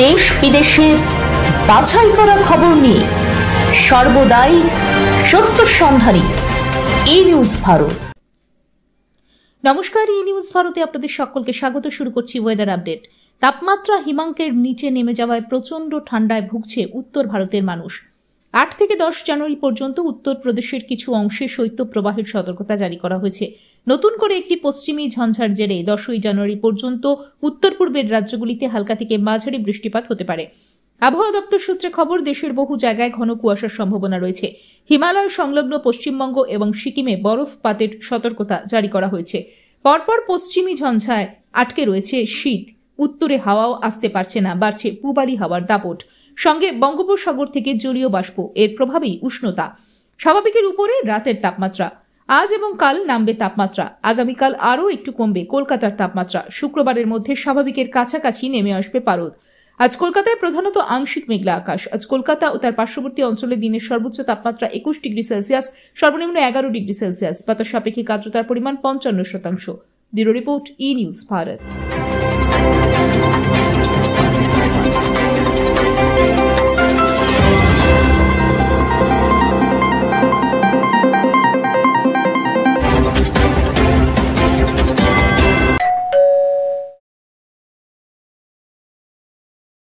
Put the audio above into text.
দেশ বিদেশের বাছাই করা খবর নিয়ে সর্বদাই সত্য সন্ধানী ই নিউজ ভারত। নমস্কার, ই নিউজ ভারতে আপনাদের সকলকে স্বাগত। শুরু করছি ওয়েদার আপডেট। তাপমাত্রা হিমাঙ্কের নিচে নেমে যাওয়ায় প্রচন্ড ঠান্ডায় ভুগছে উত্তর ভারতের মানুষ। 8 থেকে 10 জানুয়ারি পর্যন্ত উত্তরপ্রদেশের কিছু অংশে শৈত্যপ্রবাহের সতর্কতা জারি করা হয়েছে। নতুন করে একটি পশ্চিমী ঝঞ্ঝার জেরে 10ই জানুয়ারি পর্যন্ত উত্তর পূর্বের রাজ্যগুলিতে হালকা থেকে মাঝারি বৃষ্টিপাত হতে পারে। আবহাওয়া দপ্তর সূত্রে খবর, দেশের বহু জায়গায় ঘন কুয়াশার সম্ভাবনা রয়েছে। হিমালয় সংলগ্ন পশ্চিমবঙ্গ এবং সিকিমে বরফপাতের সতর্কতা জারি করা হয়েছে। পরপর পশ্চিমী ঝঞ্ঝায় আটকে রয়েছে শীত। উত্তরে হাওয়াও আসতে পারছে না, বাড়ছে পূবালি হাওয়ার দাপট। সঙ্গে বঙ্গোপসাগর থেকে জলীয় বাষ্প, এর প্রভাবেই উষ্ণতা স্বাভাবিকের উপরে। রাতের তাপমাত্রা আজ এবং কাল নামবে তাপমাত্রা, আগামীকাল আরও একটু কমবে কলকাতার তাপমাত্রা। শুক্রবারের মধ্যে স্বাভাবিকের কাছাকাছি নেমে আসবে পারদ। আজ কলকাতায় প্রধানত আংশিক মেঘলা আকাশ। আজ কলকাতা ও তার পার্শ্ববর্তী অঞ্চলে দিনের সর্বোচ্চ তাপমাত্রা 21 ডিগ্রি সেলসিয়াস, সর্বনিম্ন 11 ডিগ্রি সেলসিয়াস। বাতাস সাপেক্ষিক আর্দ্রতার পরিমাণ 55%। ব্যুরো রিপোর্ট, ই নিউজ ভারত।